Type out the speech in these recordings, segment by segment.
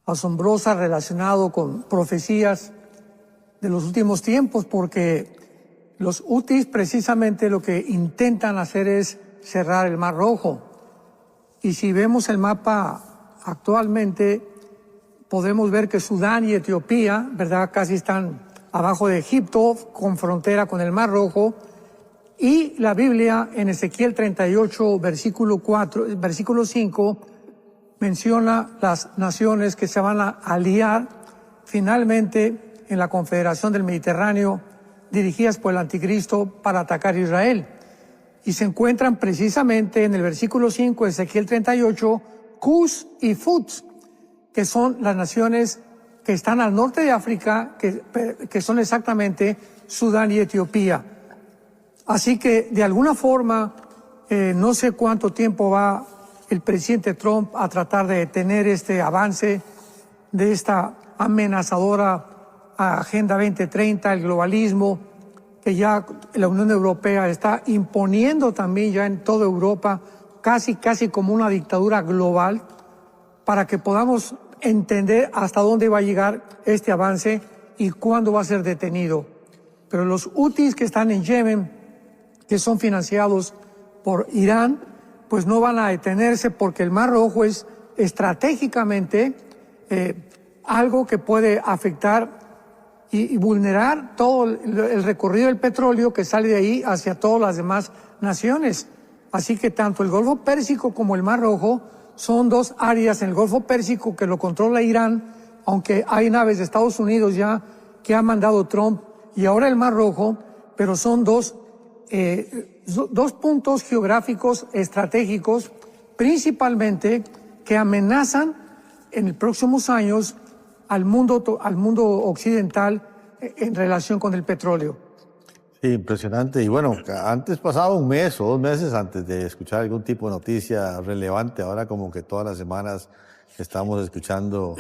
asombrosa relacionado con profecías de los últimos tiempos, porque los Houthis precisamente lo que intentan hacer es cerrar el Mar Rojo. Y si vemos el mapa actualmente, podemos ver que Sudán y Etiopía, ¿verdad?, casi están abajo de Egipto, con frontera con el Mar Rojo. Y la Biblia, en Ezequiel 38, versículo 5, menciona las naciones que se van a aliar finalmente en la Confederación del Mediterráneo, dirigidas por el Anticristo para atacar a Israel. Y se encuentran precisamente en el versículo 5 de Ezequiel 38, Cus y Fut, que son las naciones que están al norte de África, que son exactamente Sudán y Etiopía. Así que, de alguna forma, no sé cuánto tiempo va el presidente Trump a tratar de detener este avance de esta amenazadora Agenda 2030, el globalismo, que ya la Unión Europea está imponiendo también ya en toda Europa, casi como una dictadura global, para que podamos entender hasta dónde va a llegar este avance y cuándo va a ser detenido. Pero los Houthis que están en Yemen, que son financiados por Irán, pues no van a detenerse, porque el Mar Rojo es estratégicamente algo que puede afectar y vulnerar todo el recorrido del petróleo que sale de ahí hacia todas las demás naciones. Así que tanto el Golfo Pérsico como el Mar Rojo son dos áreas en el Golfo Pérsico que lo controla Irán, aunque hay naves de Estados Unidos ya que ha mandado Trump, y ahora el Mar Rojo, pero son dos puntos geográficos estratégicos, principalmente, que amenazan en los próximos años al mundo occidental en relación con el petróleo. Sí, impresionante. Y bueno, antes pasaba un mes o 2 meses antes de escuchar algún tipo de noticia relevante. Ahora como que todas las semanas estamos escuchando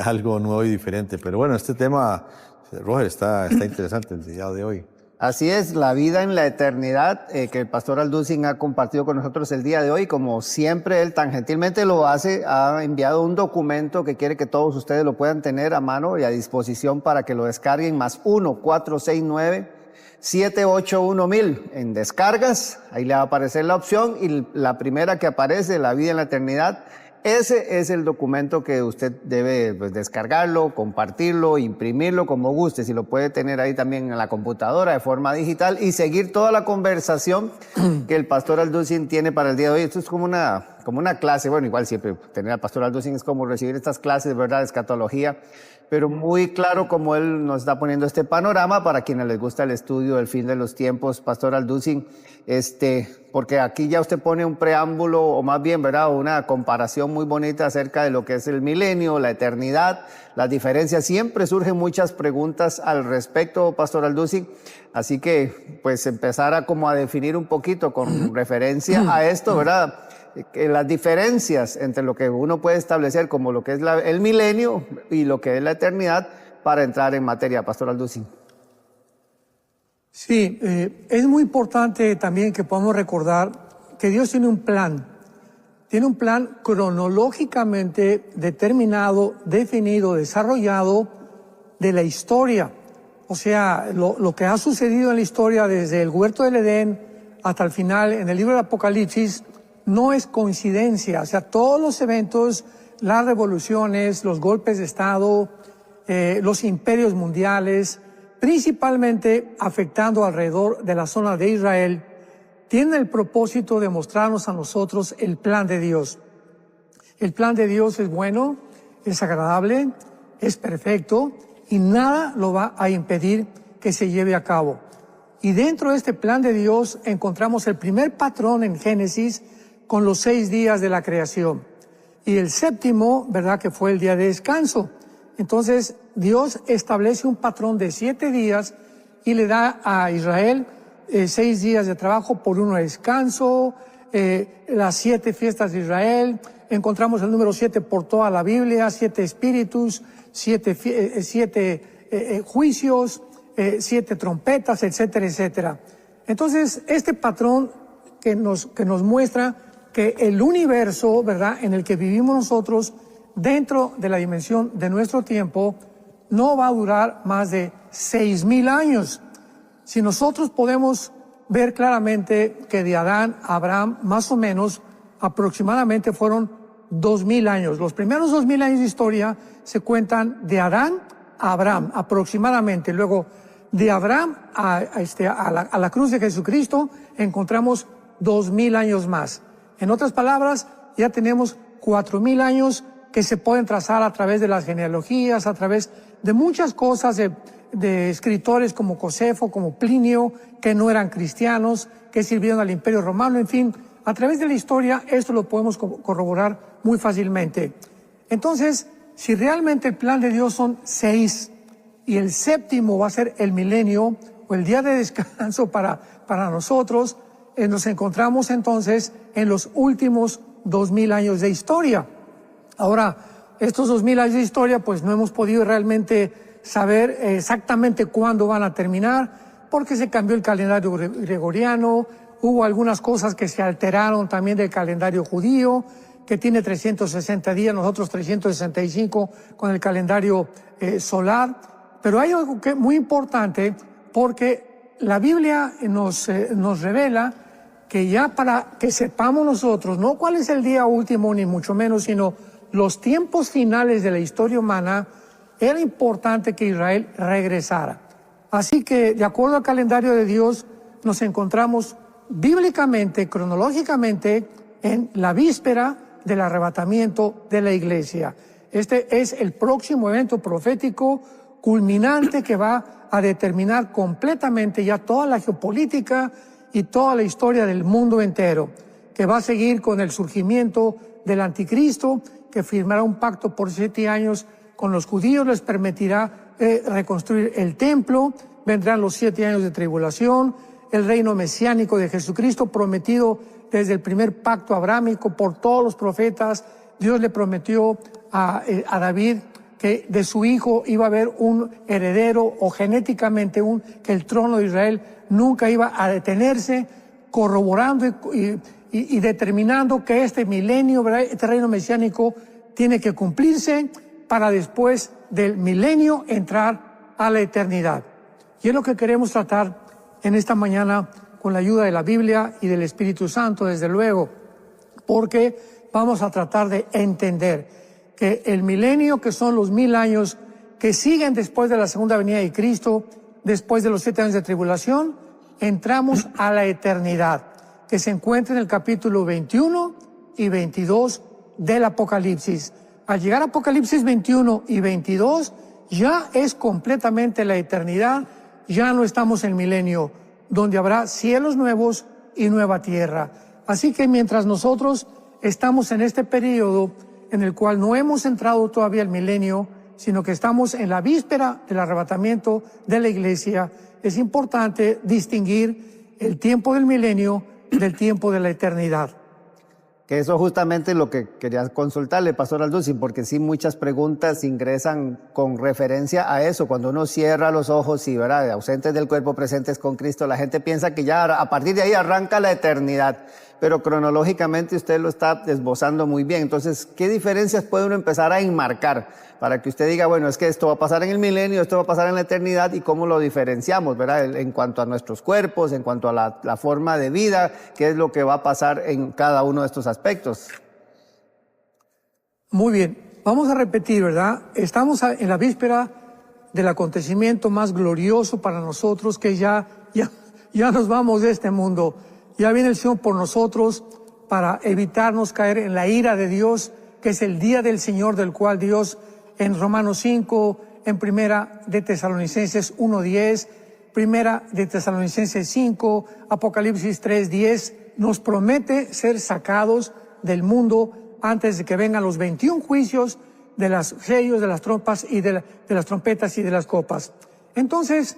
algo nuevo y diferente. Pero bueno, este tema, Roger, está interesante el día de hoy. Así es, la vida en la eternidad que el pastor Alducin ha compartido con nosotros el día de hoy. Como siempre él tan gentilmente lo hace, ha enviado un documento que quiere que todos ustedes lo puedan tener a mano y a disposición para que lo descarguen, más 1-469-781-1000 en descargas. Ahí le va a aparecer la opción, y la primera que aparece, la vida en la eternidad, ese es el documento que usted debe, pues, descargarlo, compartirlo, imprimirlo como guste. Si lo puede tener ahí también en la computadora de forma digital y seguir toda la conversación que el pastor Alducin tiene para el día de hoy. Esto es como una clase. Bueno, igual siempre tener al pastor Alducin es como recibir estas clases, ¿verdad?, de escatología, pero muy claro como él nos está poniendo este panorama para quienes les gusta el estudio del fin de los tiempos. Pastor Alducin, porque aquí ya usted pone un preámbulo, o más bien, ¿verdad?, una comparación muy bonita acerca de lo que es el milenio, la eternidad, las diferencias. Siempre surgen muchas preguntas al respecto, Pastor Alducin, así que pues empezar a definir un poquito con referencia a esto, ¿verdad?, que las diferencias entre lo que uno puede establecer como lo que es el milenio y lo que es la eternidad, para entrar en materia, Pastor Alducin. Sí, es muy importante también que podamos recordar que Dios tiene un plan cronológicamente determinado, definido, desarrollado de la historia. O sea, lo que ha sucedido en la historia desde el huerto del Edén hasta el final en el libro de Apocalipsis no es coincidencia. O sea, todos los eventos, las revoluciones, los golpes de Estado, los imperios mundiales, principalmente afectando alrededor de la zona de Israel, tienen el propósito de mostrarnos a nosotros el plan de Dios. El plan de Dios es bueno, es agradable, es perfecto, y nada lo va a impedir que se lleve a cabo. Y dentro de este plan de Dios encontramos el primer patrón en Génesis, con los 6 días de la creación. Y el séptimo, ¿verdad?, que fue el día de descanso. Entonces, Dios establece un patrón de 7 días y le da a Israel 6 días de trabajo por uno de descanso, las 7 fiestas de Israel. Encontramos el número 7 por toda la Biblia, 7 espíritus, 7 juicios, 7 trompetas, etcétera, etcétera. Entonces, este patrón que nos muestra que el universo, ¿verdad?, en el que vivimos nosotros dentro de la dimensión de nuestro tiempo, no va a durar más de 6,000 años. Si nosotros podemos ver claramente que de Adán a Abraham, más o menos, aproximadamente fueron 2,000 años. Los primeros 2,000 años de historia se cuentan de Adán a Abraham, aproximadamente. Luego, de Abraham a la cruz de Jesucristo, encontramos 2,000 años más. En otras palabras, ya tenemos 4,000 años que se pueden trazar a través de las genealogías, a través de muchas cosas de escritores como Josefo, como Plinio, que no eran cristianos, que sirvieron al Imperio Romano, en fin, a través de la historia esto lo podemos corroborar muy fácilmente. Entonces, si realmente el plan de Dios son 6 y el séptimo va a ser el milenio o el día de descanso para nosotros, nos encontramos entonces en los últimos 2,000 años de historia. Ahora, estos 2,000 años de historia, pues no hemos podido realmente saber exactamente cuándo van a terminar, porque se cambió el calendario gregoriano, hubo algunas cosas que se alteraron también del calendario judío, que tiene 360 días, nosotros 365 con el calendario solar. Pero hay algo que muy importante, porque la Biblia nos revela que ya para que sepamos nosotros, no cuál es el día último ni mucho menos, sino los tiempos finales de la historia humana, era importante que Israel regresara. Así que, de acuerdo al calendario de Dios, nos encontramos bíblicamente, cronológicamente, en la víspera del arrebatamiento de la iglesia. Este es el próximo evento profético culminante que va a determinar completamente ya toda la geopolítica y toda la historia del mundo entero, que va a seguir con el surgimiento del anticristo, que firmará un pacto por 7 años con los judíos, les permitirá reconstruir el templo, vendrán los 7 años de tribulación, el reino mesiánico de Jesucristo prometido desde el primer pacto abrámico por todos los profetas. Dios le prometió a David que de su hijo iba a haber un heredero, o genéticamente que el trono de Israel nunca iba a detenerse, corroborando y determinando que este milenio, ¿verdad?, este reino mesiánico tiene que cumplirse para después del milenio entrar a la eternidad. Y es lo que queremos tratar en esta mañana con la ayuda de la Biblia y del Espíritu Santo, desde luego, porque vamos a tratar de entender que el milenio, que son los 1,000 años que siguen después de la segunda venida de Cristo, después de los 7 años de tribulación, entramos a la eternidad, que se encuentra en el capítulo 21 y 22 del Apocalipsis. Al llegar a Apocalipsis 21 y 22, ya es completamente la eternidad, ya no estamos en el milenio, donde habrá cielos nuevos y nueva tierra. Así que mientras nosotros estamos en este periodo en el cual no hemos entrado todavía al milenio, sino que estamos en la víspera del arrebatamiento de la iglesia, es importante distinguir el tiempo del milenio del tiempo de la eternidad. Que eso justamente es lo que quería consultarle, Pastor Alducin, porque sí muchas preguntas ingresan con referencia a eso. Cuando uno cierra los ojos y verá ausentes del cuerpo, presentes con Cristo, la gente piensa que ya a partir de ahí arranca la eternidad. Pero cronológicamente usted lo está esbozando muy bien. Entonces, ¿qué diferencias puede uno empezar a enmarcar para que usted diga, bueno, es que esto va a pasar en el milenio, esto va a pasar en la eternidad, y cómo lo diferenciamos, ¿verdad? En cuanto a nuestros cuerpos, en cuanto a la forma de vida, qué es lo que va a pasar en cada uno de estos aspectos? Muy bien, vamos a repetir, ¿verdad? Estamos en la víspera del acontecimiento más glorioso para nosotros, que ya nos vamos de este mundo. Ya viene el Señor por nosotros para evitarnos caer en la ira de Dios, que es el día del Señor, del cual Dios en Romanos 5, en Primera de Tesalonicenses 1:10, Primera de Tesalonicenses 5, Apocalipsis 3:10, nos promete ser sacados del mundo antes de que vengan los 21 juicios de los sellos, de las trompas y de las trompetas y de las copas. Entonces,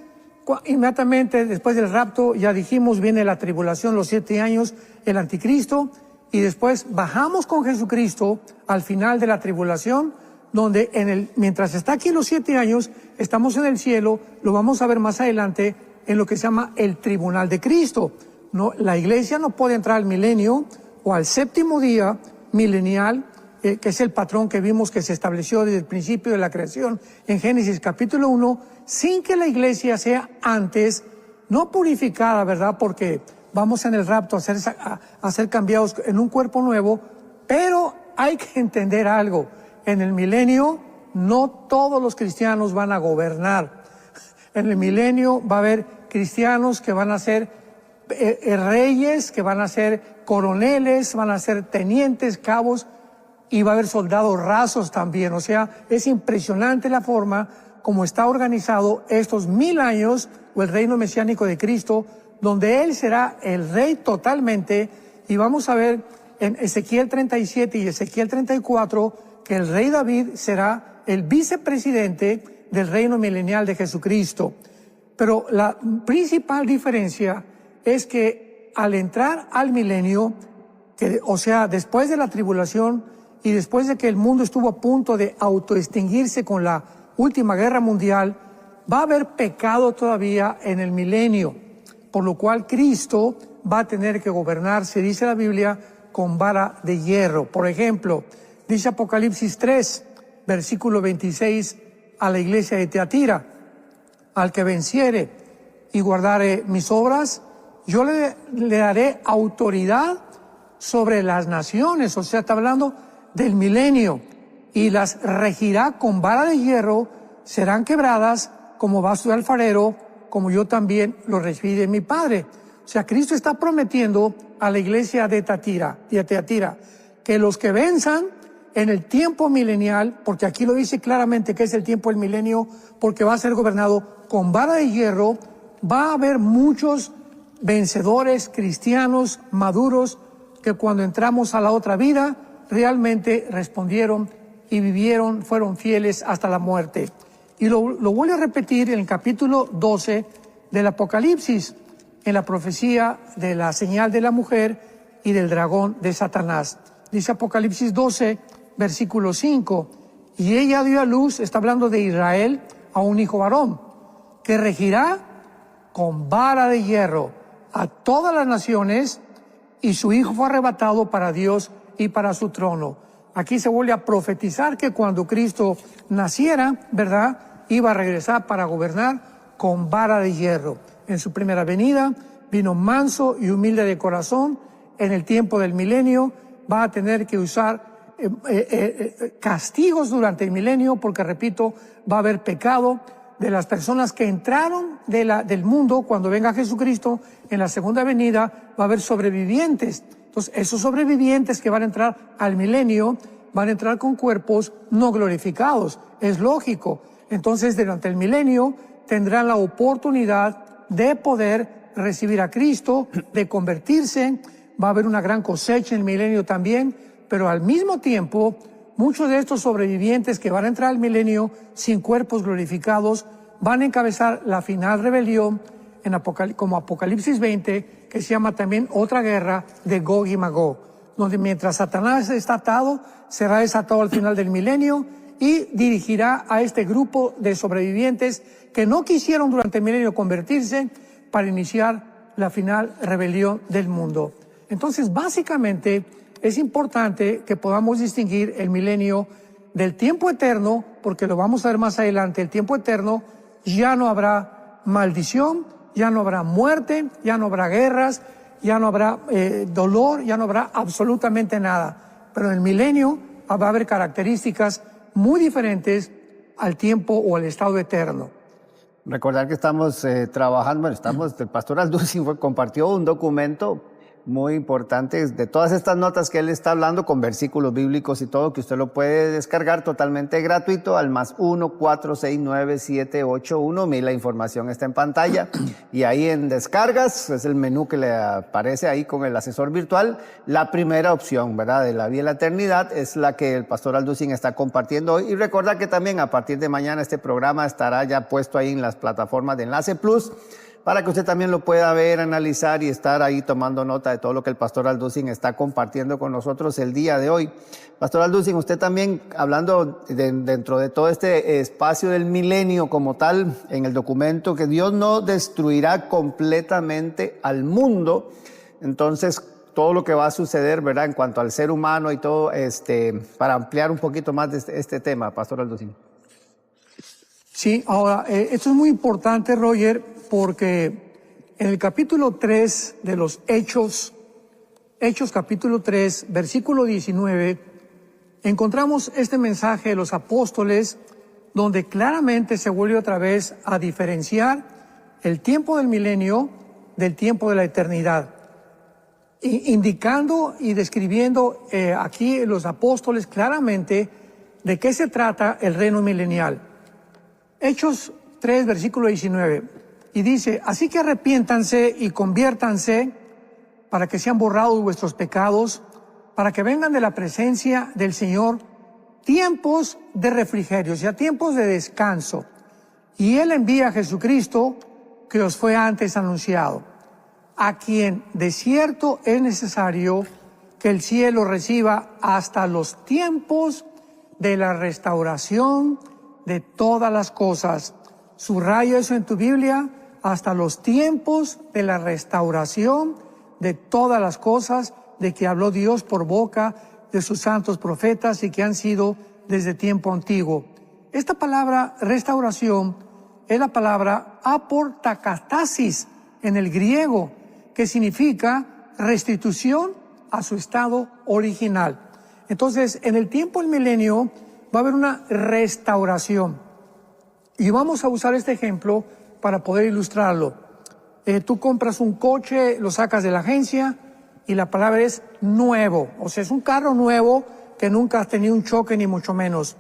inmediatamente después del rapto, ya dijimos, viene la tribulación, los 7 años, el anticristo, y después bajamos con Jesucristo al final de la tribulación, donde mientras está aquí los 7 años, estamos en el cielo, lo vamos a ver más adelante en lo que se llama el tribunal de Cristo. No, la iglesia no puede entrar al milenio o al séptimo día milenial que es el patrón que vimos que se estableció desde el principio de la creación en Génesis capítulo 1, sin que la iglesia sea antes, no purificada, ¿verdad? Porque vamos en el rapto a ser cambiados en un cuerpo nuevo, pero hay que entender algo. En el milenio, no todos los cristianos van a gobernar. En el milenio va a haber cristianos que van a ser reyes, que van a ser coroneles, van a ser tenientes, cabos, y va a haber soldados rasos también. O sea, es impresionante la forma como está organizado estos 1000 años, o el reino mesiánico de Cristo, donde Él será el rey totalmente, y vamos a ver en Ezequiel 37 y Ezequiel 34 que el rey David será el vicepresidente del reino milenial de Jesucristo. Pero la principal diferencia es que al entrar al milenio, o sea, después de la tribulación y después de que el mundo estuvo a punto de autoextinguirse con la última guerra mundial, va a haber pecado todavía en el milenio, por lo cual Cristo va a tener que gobernar, se dice la Biblia, con vara de hierro. Por ejemplo, dice Apocalipsis 3, versículo 26, a la iglesia de Teatira: al que venciere y guardare mis obras, yo le daré autoridad sobre las naciones. O sea, está hablando del milenio, y las regirá con vara de hierro, serán quebradas como vaso de alfarero, como yo también lo recibí de mi Padre. O sea, Cristo está prometiendo a la iglesia de Teatira que los que venzan en el tiempo milenial, porque aquí lo dice claramente que es el tiempo del milenio, porque va a ser gobernado con vara de hierro, va a haber muchos vencedores cristianos maduros que cuando entramos a la otra vida realmente respondieron y vivieron, fueron fieles hasta la muerte. Y lo vuelvo a repetir en el capítulo 12 del Apocalipsis, en la profecía de la señal de la mujer y del dragón de Satanás. Dice Apocalipsis 12, versículo 5, y ella dio a luz, está hablando de Israel, a un hijo varón, que regirá con vara de hierro a todas las naciones, y su hijo fue arrebatado para Dios y para su trono. Aquí se vuelve a profetizar que cuando Cristo naciera, ¿verdad?, iba a regresar para gobernar con vara de hierro. En su primera venida vino manso y humilde de corazón. En el tiempo del milenio va a tener que usar castigos durante el milenio, porque, repito, va a haber pecado de las personas que entraron del mundo. Cuando venga Jesucristo en la segunda venida, va a haber sobrevivientes. Entonces, esos sobrevivientes que van a entrar al milenio van a entrar con cuerpos no glorificados. Es lógico. Entonces, durante el milenio tendrán la oportunidad de poder recibir a Cristo, de convertirse. Va a haber una gran cosecha en el milenio también, pero al mismo tiempo, muchos de estos sobrevivientes que van a entrar al milenio sin cuerpos glorificados van a encabezar la final rebelión como Apocalipsis 20, que se llama también otra guerra de Gog y Magog, donde mientras Satanás está atado, será desatado al final del milenio y dirigirá a este grupo de sobrevivientes que no quisieron durante el milenio convertirse para iniciar la final rebelión del mundo. Entonces, básicamente, es importante que podamos distinguir el milenio del tiempo eterno, porque lo vamos a ver más adelante. El tiempo eterno ya no habrá maldición, ya no habrá muerte, ya no habrá guerras, ya no habrá dolor, ya no habrá absolutamente nada. Pero en el milenio va a haber características muy diferentes al tiempo o al estado eterno. Recordar que estamos trabajando, el pastor Alducin compartió un documento muy importante de todas estas notas que él está hablando, con versículos bíblicos y todo, que usted lo puede descargar totalmente gratuito al +1 469 781 1000. La información está en pantalla y ahí en descargas es el menú que le aparece ahí con el asesor virtual. La primera opción, ¿verdad?, de la vida a la eternidad es la que el pastor Alducin está compartiendo hoy. Y recordar que también a partir de mañana este programa estará ya puesto ahí en las plataformas de Enlace Plus, para que usted también lo pueda ver, analizar y estar ahí tomando nota de todo lo que el pastor Alducin está compartiendo con nosotros el día de hoy. Pastor Alducin, usted también, hablando dentro de todo este espacio del milenio como tal, en el documento, que Dios no destruirá completamente al mundo. Entonces, todo lo que va a suceder, ¿verdad? En cuanto al ser humano y todo, para ampliar un poquito más de este tema, Pastor Aldocino. Sí, ahora, esto es muy importante, Roger, porque en el capítulo 3 de los Hechos capítulo 3, versículo 19, encontramos este mensaje de los apóstoles, donde claramente se vuelve otra vez a diferenciar el tiempo del milenio del tiempo de la eternidad, indicando y describiendo aquí los apóstoles claramente de qué se trata el reino milenial. Hechos 3, versículo 19, y dice: así que arrepiéntanse y conviértanse para que sean borrados vuestros pecados, para que vengan de la presencia del Señor tiempos de refrigerio, o sea, tiempos de descanso. Y Él envía a Jesucristo, que os fue antes anunciado, a quien de cierto es necesario que el cielo reciba hasta los tiempos de la restauración de todas las cosas. Subraya eso en tu Biblia: hasta los tiempos de la restauración de todas las cosas de que habló Dios por boca de sus santos profetas y que han sido desde tiempo antiguo. Esta palabra restauración es la palabra aportakatasis en el griego, que significa restitución a su estado original. Entonces, en el tiempo del milenio va a haber una restauración. Y vamos a usar este ejemplo para poder ilustrarlo. Tú compras un coche, lo sacas de la agencia y la palabra es nuevo. O sea, es un carro nuevo que nunca has tenido un choque ni mucho menos.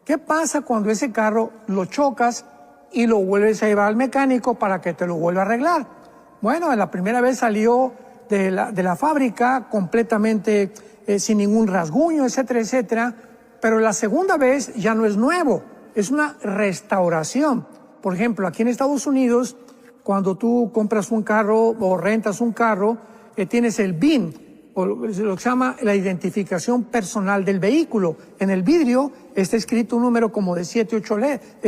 ¿Qué pasa cuando ese carro lo chocas y lo vuelves a llevar al mecánico para que te lo vuelva a arreglar? Bueno, la primera vez salió de la fábrica completamente sin ningún rasguño, etcétera, etcétera. Pero la segunda vez ya no es nuevo, es una restauración. Por ejemplo, aquí en Estados Unidos, cuando tú compras un carro o rentas un carro, tienes el VIN, o lo que se llama la identificación personal del vehículo. En el vidrio está escrito un número como de 7, 8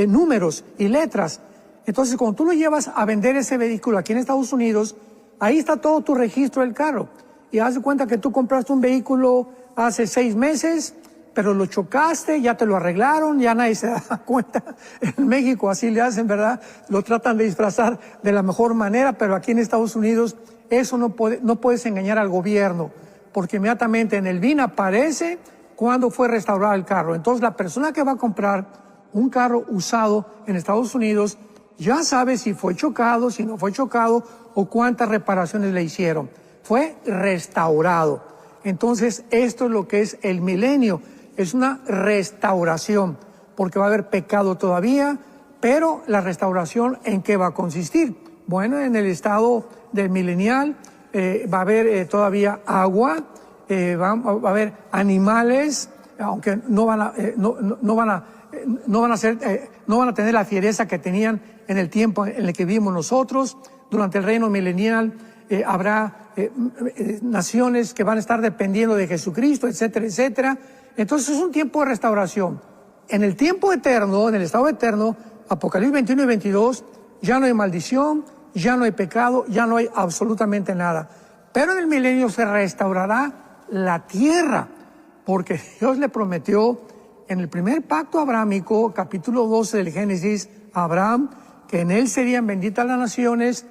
números y letras. Entonces, cuando tú lo llevas a vender ese vehículo aquí en Estados Unidos, ahí está todo tu registro del carro. Y haz de cuenta que tú compraste un vehículo hace 6 meses, pero lo chocaste, ya te lo arreglaron, ya nadie se da cuenta. En México así le hacen, ¿verdad? Lo tratan de disfrazar de la mejor manera, pero aquí en Estados Unidos eso no puedes engañar al gobierno, porque inmediatamente en el BIN aparece cuándo fue restaurado el carro. Entonces la persona que va a comprar un carro usado en Estados Unidos ya sabe si fue chocado, si no fue chocado o cuántas reparaciones le hicieron. Fue restaurado. Entonces esto es lo que es el milenio. Es una restauración, porque va a haber pecado todavía, pero la restauración, ¿en qué va a consistir? Bueno, en el estado del milenial va a haber todavía agua, va a haber animales, aunque no van a tener la fiereza que tenían en el tiempo en el que vivimos nosotros. Durante el reino milenial habrá naciones que van a estar dependiendo de Jesucristo, etcétera, etcétera. Entonces es un tiempo de restauración. En el tiempo eterno, en el estado eterno, Apocalipsis 21 y 22, ya no hay maldición, ya no hay pecado, ya no hay absolutamente nada. Pero en el milenio se restaurará la tierra, porque Dios le prometió en el primer pacto abrámico, capítulo 12 del Génesis, a Abraham, que en él serían benditas las naciones,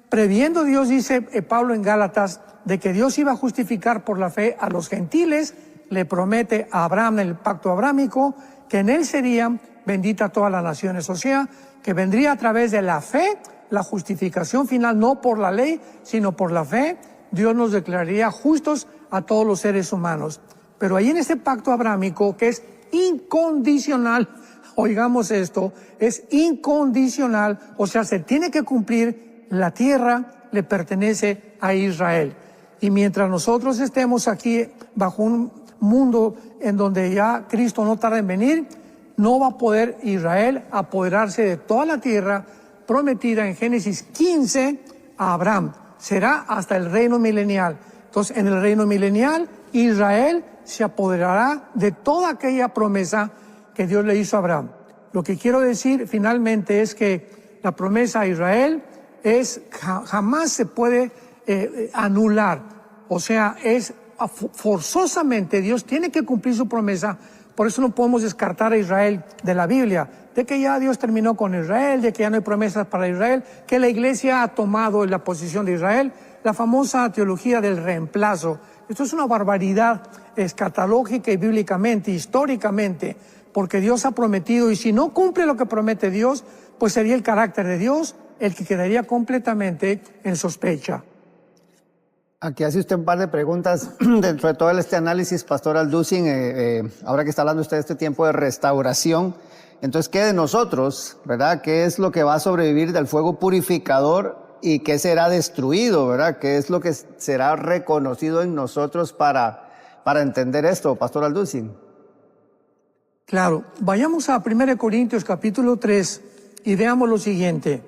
previendo Dios, dice Pablo en Gálatas, de que Dios iba a justificar por la fe a los gentiles. Le promete a Abraham en el pacto abrámico que en él serían benditas todas las naciones. O sea, que vendría a través de la fe la justificación final, no por la ley, sino por la fe. Dios nos declararía justos a todos los seres humanos. Pero ahí en este pacto abrámico, que es incondicional, oigamos esto, es incondicional, o sea, se tiene que cumplir, la tierra le pertenece a Israel. Y mientras nosotros estemos aquí bajo un mundo en donde ya Cristo no tarda en venir, no va a poder Israel apoderarse de toda la tierra prometida en Génesis 15 a Abraham. Será hasta el reino milenial. Entonces, en el reino milenial, Israel se apoderará de toda aquella promesa que Dios le hizo a Abraham. Lo que quiero decir finalmente es que la promesa a Israel jamás se puede anular. O sea, forzosamente Dios tiene que cumplir su promesa. Por eso no podemos descartar a Israel de la Biblia, de que ya Dios terminó con Israel, de que ya no hay promesas para Israel, que la iglesia ha tomado la posición de Israel, la famosa teología del reemplazo. Esto es una barbaridad escatológica y bíblicamente, históricamente, porque Dios ha prometido, y si no cumple lo que promete Dios, pues sería el carácter de Dios el que quedaría completamente en sospecha. Aquí hace usted un par de preguntas dentro de todo este análisis, Pastor Alducin, ahora que está hablando usted de este tiempo de restauración. Entonces, ¿qué de nosotros, verdad? ¿Qué es lo que va a sobrevivir del fuego purificador y qué será destruido, verdad? ¿Qué es lo que será reconocido en nosotros para entender esto, Pastor Alducin? Claro, vayamos a 1 Corintios capítulo 3 y veamos lo siguiente.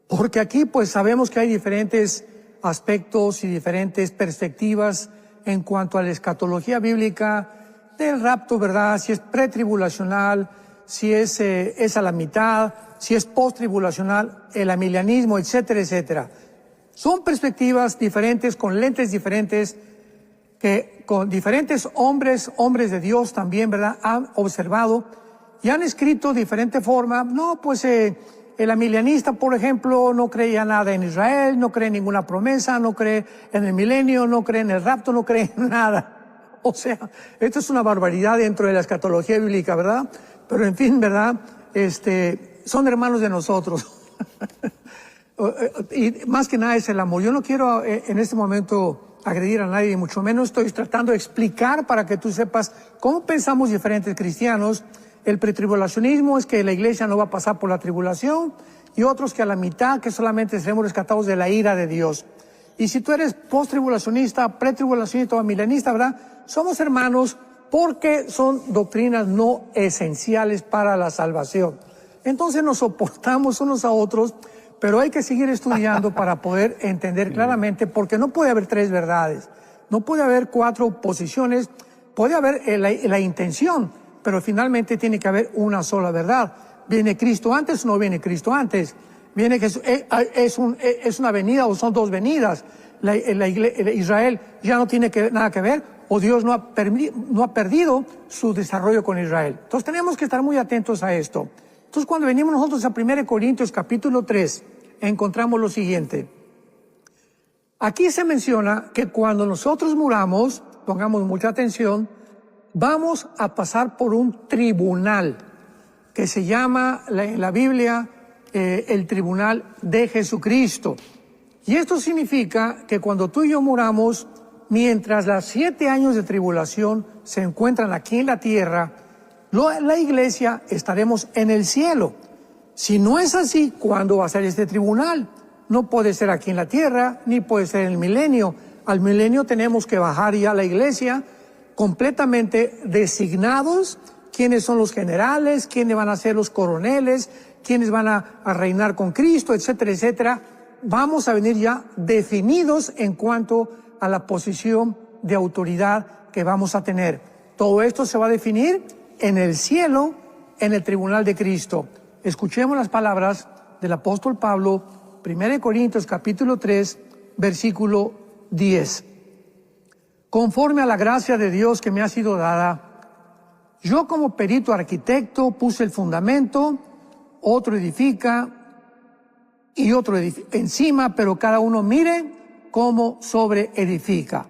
Porque aquí pues sabemos que hay diferentes aspectos y diferentes perspectivas en cuanto a la escatología bíblica del rapto, ¿verdad? Si es pretribulacional, si es a la mitad, si es posttribulacional, el amilianismo, etcétera, etcétera. Son perspectivas diferentes, con lentes diferentes, que con diferentes hombres de Dios también, ¿verdad? Han observado y han escrito de diferente forma. No, pues el amilianista, por ejemplo, no creía nada en Israel, no cree en ninguna promesa, no cree en el milenio, no cree en el rapto, no cree en nada. O sea, esto es una barbaridad dentro de la escatología bíblica, ¿verdad? Pero en fin, ¿verdad? Son hermanos de nosotros. Y más que nada es el amor. Yo no quiero en este momento agredir a nadie, mucho menos estoy tratando de explicar para que tú sepas cómo pensamos diferentes cristianos. El pretribulacionismo es que la iglesia no va a pasar por la tribulación, y otros que a la mitad, que solamente seremos rescatados de la ira de Dios. Y si tú eres post-tribulacionista, pretribulacionista o milenista, ¿verdad? Somos hermanos porque son doctrinas no esenciales para la salvación. Entonces nos soportamos unos a otros, pero hay que seguir estudiando para poder entender claramente, porque no puede haber tres verdades, no puede haber cuatro posiciones, puede haber la intención, pero finalmente tiene que haber una sola verdad. ¿Viene Cristo antes o no viene Cristo antes? ¿Viene Jesús, es una venida o son dos venidas? Israel ya no tiene nada que ver, o Dios no ha perdido su desarrollo con Israel. Entonces tenemos que estar muy atentos a esto. Entonces cuando venimos nosotros a 1 Corintios capítulo 3, encontramos lo siguiente. Aquí se menciona que cuando nosotros muramos, pongamos mucha atención, vamos a pasar por un tribunal que se llama en la Biblia el tribunal de Jesucristo. Y esto significa que cuando tú y yo muramos, mientras los 7 años de tribulación se encuentran aquí en la tierra, la iglesia estaremos en el cielo. Si no es así, ¿cuándo va a ser este tribunal? No puede ser aquí en la tierra, ni puede ser en el milenio. Al milenio tenemos que bajar ya la iglesia completamente designados, quiénes son los generales, quiénes van a ser los coroneles, quiénes van a reinar con Cristo, etcétera, etcétera. Vamos a venir ya definidos en cuanto a la posición de autoridad que vamos a tener. Todo esto se va a definir en el cielo, en el tribunal de Cristo. Escuchemos las palabras del apóstol Pablo, 1 Corintios capítulo 3, versículo 10. Conforme a la gracia de Dios que me ha sido dada, yo como perito arquitecto puse el fundamento, otro edifica y otro encima, pero cada uno mire cómo sobreedifica.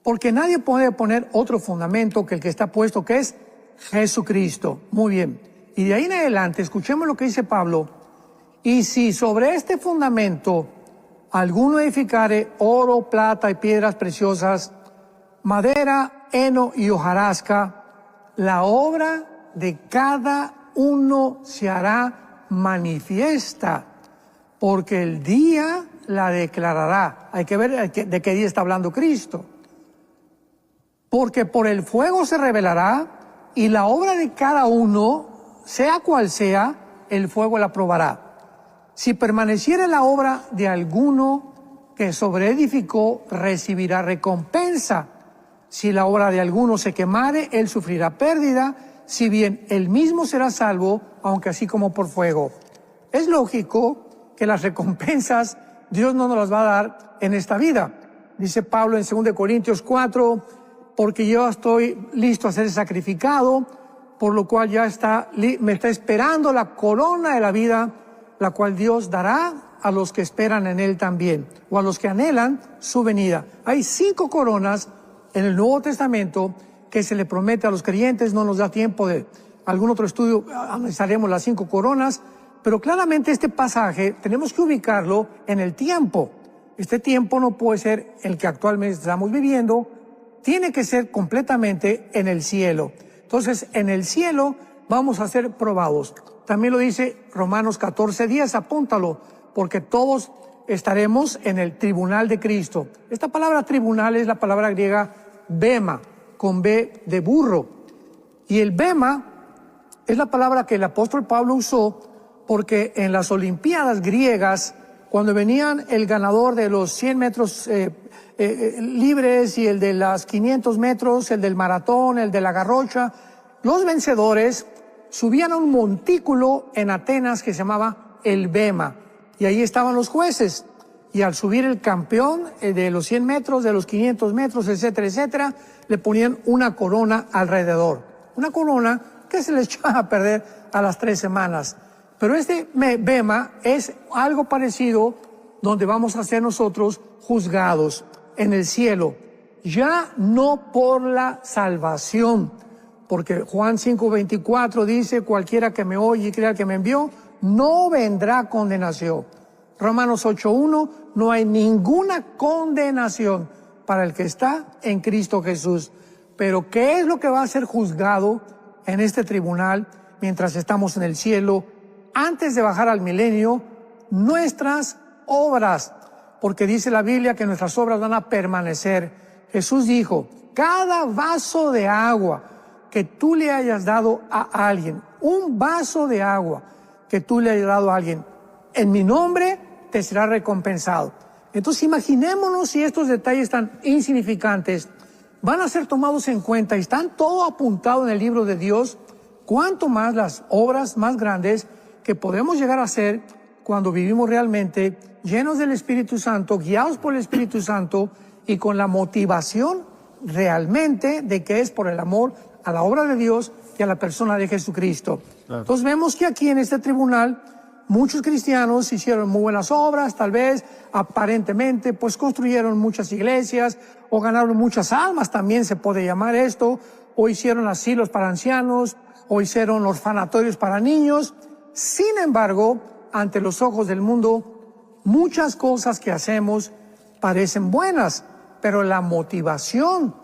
Porque nadie puede poner otro fundamento que el que está puesto, que es Jesucristo. Muy bien. Y de ahí en adelante, escuchemos lo que dice Pablo. Y si sobre este fundamento alguno edificare oro, plata y piedras preciosas, madera, heno y hojarasca, la obra de cada uno se hará manifiesta, porque el día la declarará. Hay que ver de qué día está hablando Cristo. Porque por el fuego se revelará, y la obra de cada uno, sea cual sea, el fuego la probará. Si permaneciere la obra de alguno que sobreedificó, recibirá recompensa. Si la obra de alguno se quemare, él sufrirá pérdida, si bien él mismo será salvo, aunque así como por fuego. Es lógico que las recompensas Dios no nos las va a dar en esta vida. Dice Pablo en 2 Corintios 4, porque yo estoy listo a ser sacrificado, por lo cual ya me está esperando la corona de la vida, la cual Dios dará a los que esperan en Él también, o a los que anhelan su venida. Hay 5 coronas en el Nuevo Testamento que se le promete a los creyentes. No nos da tiempo de algún otro estudio, analizaremos las 5 coronas, pero claramente este pasaje tenemos que ubicarlo en el tiempo. Este tiempo no puede ser el que actualmente estamos viviendo, tiene que ser completamente en el cielo. Entonces, en el cielo vamos a ser probados. También lo dice Romanos 14:10, apúntalo, porque todos estaremos en el tribunal de Cristo. Esta palabra tribunal es la palabra griega bema, con B de burro. Y el bema es la palabra que el apóstol Pablo usó porque en las Olimpiadas griegas, cuando venían el ganador de los 100 metros libres y el de las 500 metros, el del maratón, el de la garrocha, los vencedores subían a un montículo en Atenas que se llamaba el bema. Y ahí estaban los jueces. Y al subir el campeón de los 100 metros, de los 500 metros, etcétera, etcétera, le ponían una corona alrededor. Una corona que se le echaba a perder a las 3 semanas. Pero este bema es algo parecido donde vamos a ser nosotros juzgados en el cielo. Ya no por la salvación, porque Juan 5:24 dice, cualquiera que me oye y crea que me envió, no vendrá condenación. Romanos 8:1, no hay ninguna condenación para el que está en Cristo Jesús. Pero ¿qué es lo que va a ser juzgado en este tribunal mientras estamos en el cielo? Antes de bajar al milenio, nuestras obras, porque dice la Biblia que nuestras obras van a permanecer. Jesús dijo, cada vaso de agua que tú le hayas dado a alguien, un vaso de agua que tú le hayas dado a alguien, en mi nombre te será recompensado. Entonces imaginémonos si estos detalles tan insignificantes van a ser tomados en cuenta y están todo apuntado en el libro de Dios, cuánto más las obras más grandes que podemos llegar a hacer cuando vivimos realmente llenos del Espíritu Santo, guiados por el Espíritu Santo y con la motivación realmente de que es por el amor a la obra de Dios y a la persona de Jesucristo. Claro. Entonces vemos que aquí en este tribunal muchos cristianos hicieron muy buenas obras, tal vez aparentemente pues construyeron muchas iglesias o ganaron muchas almas, también se puede llamar esto, o hicieron asilos para ancianos, o hicieron orfanatorios para niños. Sin embargo, ante los ojos del mundo, muchas cosas que hacemos parecen buenas, pero la motivación,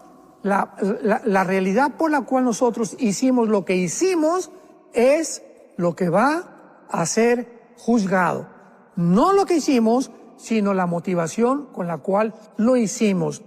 la realidad por la cual nosotros hicimos lo que hicimos es lo que va a ser juzgado. No lo que hicimos, sino la motivación con la cual lo hicimos.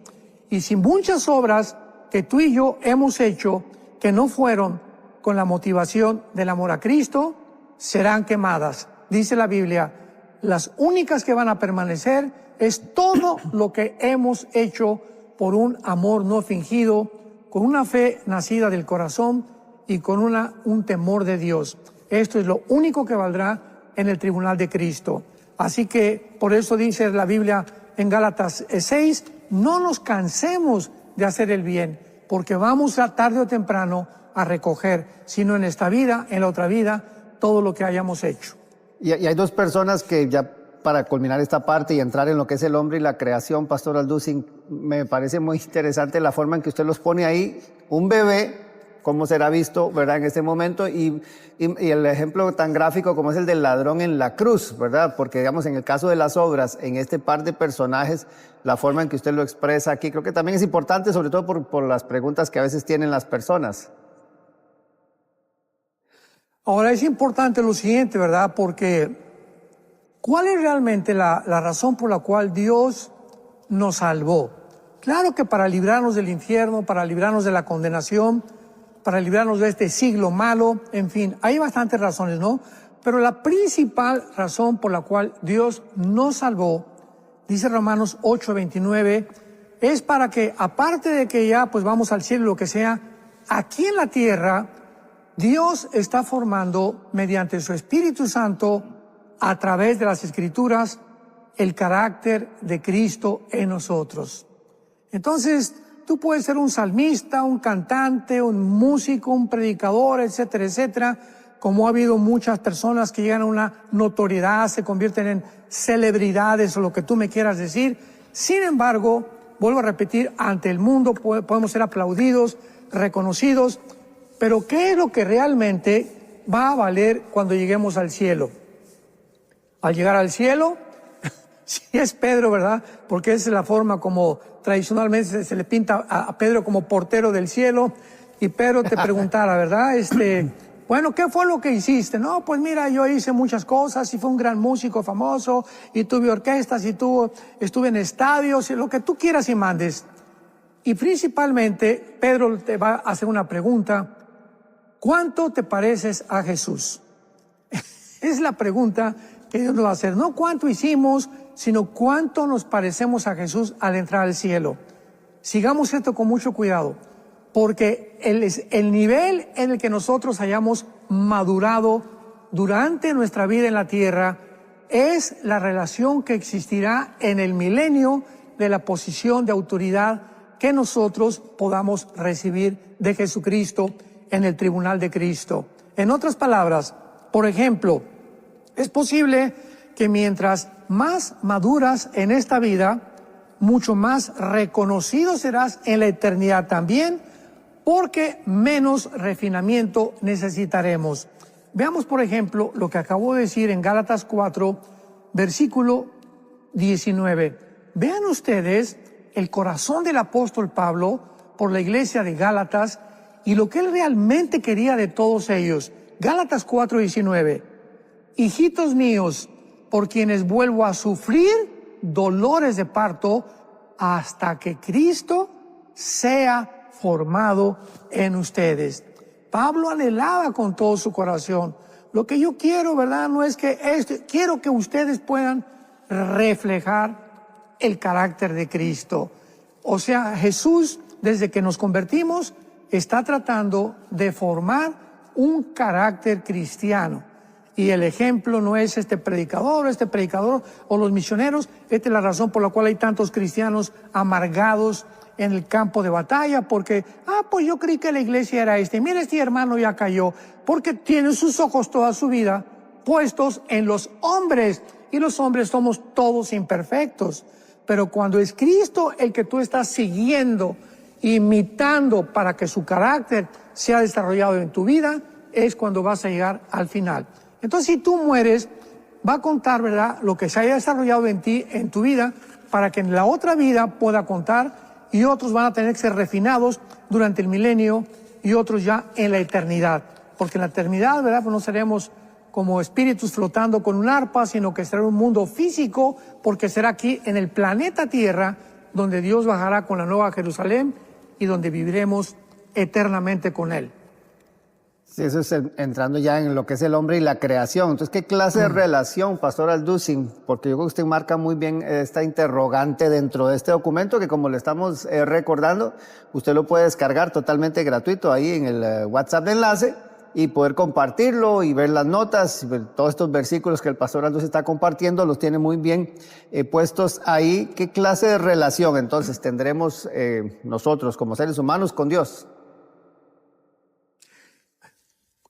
Y si muchas obras que tú y yo hemos hecho que no fueron con la motivación del amor a Cristo, serán quemadas. Dice la Biblia, las únicas que van a permanecer es todo lo que hemos hecho por un amor no fingido, con una fe nacida del corazón y con un temor de Dios. Esto es lo único que valdrá en el tribunal de Cristo. Así que por eso dice la Biblia en Gálatas 6, no nos cansemos de hacer el bien, porque vamos a tarde o temprano a recoger, sino en esta vida, en la otra vida, todo lo que hayamos hecho. Y hay 2 personas que ya para culminar esta parte y entrar en lo que es el hombre y la creación, Pastor Alducin, me parece muy interesante la forma en que usted los pone ahí, un bebé, cómo será visto, ¿verdad?, en este momento, y el ejemplo tan gráfico como es el del ladrón en la cruz, ¿verdad?, porque digamos en el caso de las obras, en este par de personajes, la forma en que usted lo expresa aquí, creo que también es importante, sobre todo por las preguntas que a veces tienen las personas. Ahora es importante lo siguiente, ¿verdad?, porque ¿cuál es realmente la razón por la cual Dios nos salvó? Claro que para librarnos del infierno, para librarnos de la condenación, para librarnos de este siglo malo, en fin, hay bastantes razones, ¿no? Pero la principal razón por la cual Dios nos salvó, dice Romanos 8:29, es para que, aparte de que ya pues vamos al cielo, lo que sea, aquí en la tierra, Dios está formando mediante su Espíritu Santo, a través de las Escrituras, el carácter de Cristo en nosotros. Entonces, tú puedes ser un salmista, un cantante, un músico, un predicador, etcétera, etcétera, como ha habido muchas personas que llegan a una notoriedad, se convierten en celebridades o lo que tú me quieras decir. Sin embargo, vuelvo a repetir, ante el mundo podemos ser aplaudidos, reconocidos, pero ¿qué es lo que realmente va a valer cuando lleguemos al cielo? Al llegar al cielo, si es Pedro, ¿verdad? Porque esa es la forma como tradicionalmente se le pinta a Pedro como portero del cielo, y Pedro te preguntara, ¿verdad? Bueno, ¿qué fue lo que hiciste? No, pues mira, yo hice muchas cosas y fui un gran músico famoso y tuve orquestas y estuve en estadios y lo que tú quieras y mandes. Y principalmente, Pedro te va a hacer una pregunta. ¿Cuánto te pareces a Jesús? Es la pregunta que Dios nos va a hacer. No cuánto hicimos, sino cuánto nos parecemos a Jesús al entrar al cielo. Sigamos esto con mucho cuidado, porque el nivel en el que nosotros hayamos madurado durante nuestra vida en la tierra es la relación que existirá en el milenio de la posición de autoridad que nosotros podamos recibir de Jesucristo en el tribunal de Cristo. En otras palabras, por ejemplo, es posible que mientras más maduras en esta vida, mucho más reconocido serás en la eternidad también, porque menos refinamiento necesitaremos. Veamos, por ejemplo, lo que acabo de decir en Gálatas 4, versículo 19. Vean ustedes el corazón del apóstol Pablo por la iglesia de Gálatas y lo que él realmente quería de todos ellos. Gálatas 4, 19. Hijitos míos, por quienes vuelvo a sufrir dolores de parto hasta que Cristo sea formado en ustedes. Pablo anhelaba con todo su corazón. Lo que yo quiero, ¿verdad? No es que quiero que ustedes puedan reflejar el carácter de Cristo. O sea, Jesús, desde que nos convertimos, está tratando de formar un carácter cristiano. Y el ejemplo no es este predicador o los misioneros. Esta es la razón por la cual hay tantos cristianos amargados en el campo de batalla, porque, pues yo creí que la iglesia era mira, este hermano ya cayó, porque tiene sus ojos toda su vida puestos en los hombres, y los hombres somos todos imperfectos. Pero cuando es Cristo el que tú estás siguiendo, imitando para que su carácter sea desarrollado en tu vida, es cuando vas a llegar al final. Entonces, si tú mueres, va a contar, ¿verdad?, lo que se haya desarrollado en ti, en tu vida, para que en la otra vida pueda contar, y otros van a tener que ser refinados durante el milenio y otros ya en la eternidad. Porque en la eternidad, ¿verdad?, pues no seremos como espíritus flotando con un arpa, sino que será un mundo físico, porque será aquí en el planeta Tierra donde Dios bajará con la nueva Jerusalén y donde viviremos eternamente con Él. Sí, eso es entrando ya en lo que es el hombre y la creación. Entonces, ¿qué clase de relación, Pastor Alducin? Porque yo creo que usted marca muy bien esta interrogante dentro de este documento que, como le estamos recordando, usted lo puede descargar totalmente gratuito ahí en el WhatsApp de enlace y poder compartirlo y ver las notas, y ver todos estos versículos que el Pastor Alducin está compartiendo, los tiene muy bien puestos ahí. ¿Qué clase de relación entonces tendremos nosotros como seres humanos con Dios?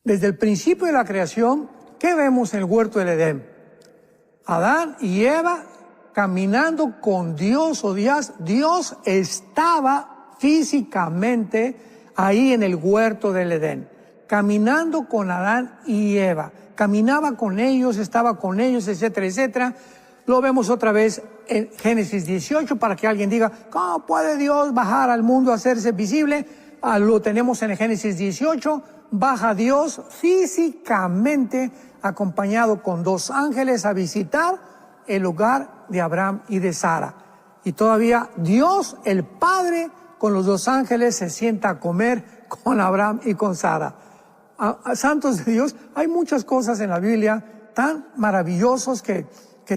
Desde el principio de la creación, ¿qué vemos en el huerto del Edén? Adán y Eva caminando con Dios, Dios estaba físicamente ahí en el huerto del Edén, caminando con Adán y Eva, caminaba con ellos, estaba con ellos, etcétera, etcétera. Lo vemos otra vez en Génesis 18 para que alguien diga, ¿cómo puede Dios bajar al mundo a hacerse visible? Lo tenemos en Génesis 18. Baja Dios físicamente acompañado con 2 ángeles a visitar el hogar de Abraham y de Sara. Y todavía Dios, el Padre, con los 2 ángeles se sienta a comer con Abraham y con Sara. Santos de Dios, hay muchas cosas en la Biblia tan maravillosos que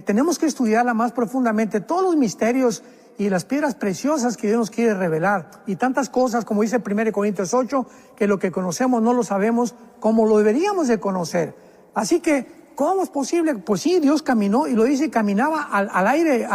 tenemos que estudiarla más profundamente. Todos los misterios y las piedras preciosas que Dios nos quiere revelar. Y tantas cosas, como dice 1 Corintios 8, que lo que conocemos no lo sabemos como lo deberíamos de conocer. Así que, ¿cómo es posible? Pues sí, Dios caminó, y lo dice, caminaba al aire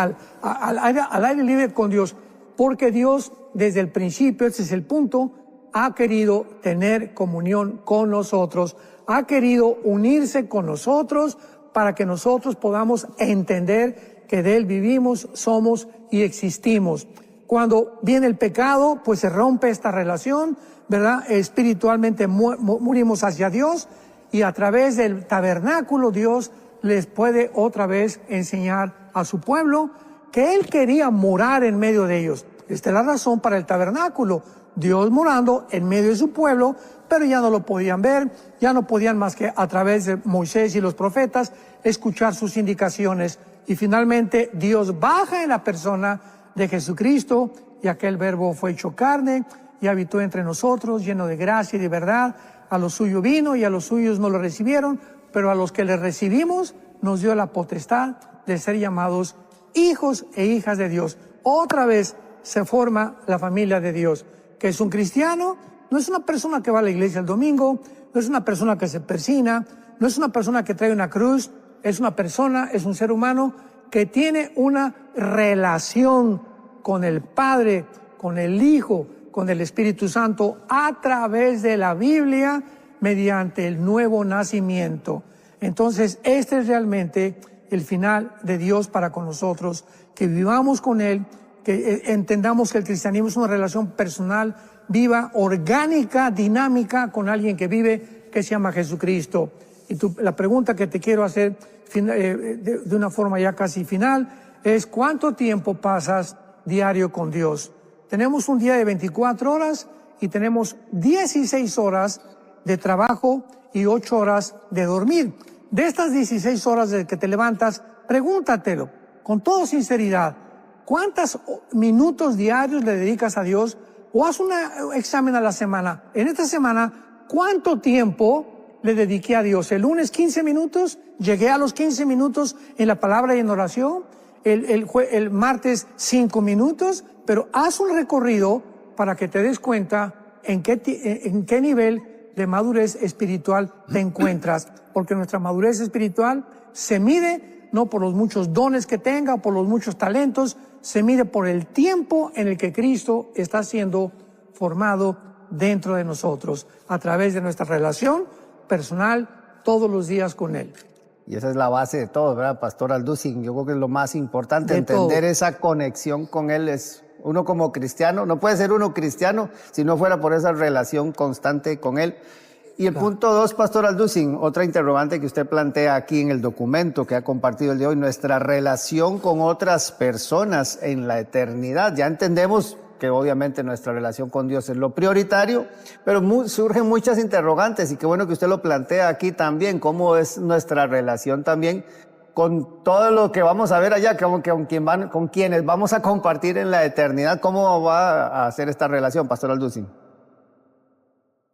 libre con Dios. porque Dios desde el principio, ese es el punto, ha querido tener comunión con nosotros, ha querido unirse con nosotros para que nosotros podamos entender que de Él vivimos, somos y existimos. Cuando viene el pecado, pues se rompe esta relación, ¿verdad? Espiritualmente morimos hacia Dios y a través del tabernáculo Dios les puede otra vez enseñar a su pueblo que Él quería morar en medio de ellos. Esta es la razón para el tabernáculo. Dios morando en medio de su pueblo, pero ya no lo podían ver, ya no podían más que a través de Moisés y los profetas escuchar sus indicaciones. Y finalmente Dios baja en la persona de Jesucristo y aquel verbo fue hecho carne y habitó entre nosotros, lleno de gracia y de verdad. A los suyos vino y a los suyos no lo recibieron, pero a los que le recibimos nos dio la potestad de ser llamados hijos e hijas de Dios. Otra vez se forma la familia de Dios. Que es un cristiano, no es una persona que va a la iglesia el domingo, no es una persona que se persina, no es una persona que trae una cruz, es una persona, es un ser humano que tiene una relación con el Padre, con el Hijo, con el Espíritu Santo a través de la Biblia mediante el nuevo nacimiento. Entonces, este es realmente el final de Dios para con nosotros, que vivamos con Él, que entendamos que el cristianismo es una relación personal, viva, orgánica, dinámica con alguien que vive, que se llama Jesucristo. Y la pregunta que te quiero hacer de una forma ya casi final es: ¿cuánto tiempo pasas diario con Dios? Tenemos un día de 24 horas y tenemos 16 horas de trabajo y 8 horas de dormir. De estas 16 horas de que te levantas, pregúntatelo con toda sinceridad: ¿cuántos minutos diarios le dedicas a Dios? O haz un examen a la semana. En esta semana, ¿cuánto tiempo le dediqué a Dios? El lunes 15 minutos, llegué a los 15 minutos en la palabra y en oración. El martes 5 minutos, pero haz un recorrido para que te des cuenta en qué nivel de madurez espiritual te encuentras. Porque nuestra madurez espiritual se mide no por los muchos dones que tenga o por los muchos talentos, se mide por el tiempo en el que Cristo está siendo formado dentro de nosotros, a través de nuestra relación personal todos los días con Él. Y esa es la base de todo, ¿verdad, Pastor Alducin? Yo creo que es lo más importante, entender esa conexión con Él. Es uno como cristiano, no puede ser uno cristiano si no fuera por esa relación constante con Él. Y el punto 2, Pastor Alducin, otra interrogante que usted plantea aquí en el documento que ha compartido el de hoy, nuestra relación con otras personas en la eternidad. Ya entendemos que obviamente nuestra relación con Dios es lo prioritario, pero surgen muchas interrogantes y qué bueno que usted lo plantea aquí también, cómo es nuestra relación también con todo lo que vamos a ver allá, con quienes vamos a compartir en la eternidad. ¿Cómo va a ser esta relación, Pastor Alducin?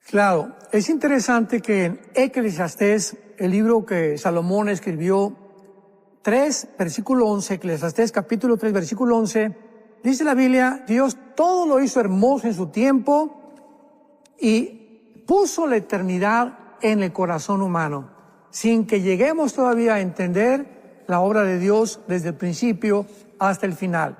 Claro, es interesante que en Eclesiastés, el libro que Salomón escribió, 3, versículo 11, Eclesiastés capítulo 3, versículo 11, dice la Biblia: Dios todo lo hizo hermoso en su tiempo y puso la eternidad en el corazón humano, sin que lleguemos todavía a entender la obra de Dios desde el principio hasta el final.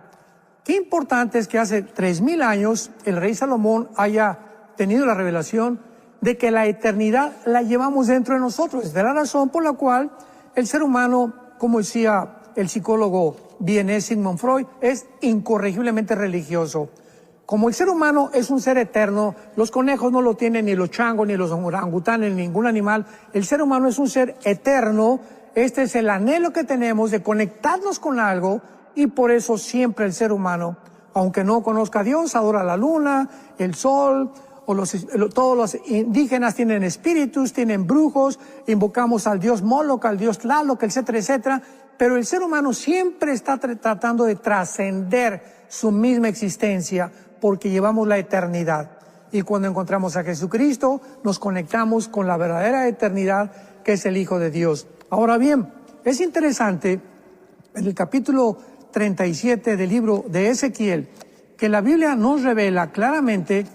Qué importante es que hace 3000 años el rey Salomón haya tenido la revelación de que la eternidad la llevamos dentro de nosotros. Es de la razón por la cual el ser humano, como decía el psicólogo vienés Sigmund Freud, es incorregiblemente religioso. Como el ser humano es un ser eterno, los conejos no lo tienen ni los changos, ni los orangutanes, ni ningún animal. El ser humano es un ser eterno. Este es el anhelo que tenemos de conectarnos con algo, y por eso siempre el ser humano, aunque no conozca a Dios, adora la luna, el sol, todos los indígenas tienen espíritus, tienen brujos, invocamos al dios Moloch, al dios Tlaloc, etcétera, etcétera. Pero el ser humano siempre está tratando de trascender su misma existencia, porque llevamos la eternidad. Y cuando encontramos a Jesucristo, nos conectamos con la verdadera eternidad, que es el Hijo de Dios. Ahora bien, es interesante, en el capítulo 37 del libro de Ezequiel, que la Biblia nos revela claramente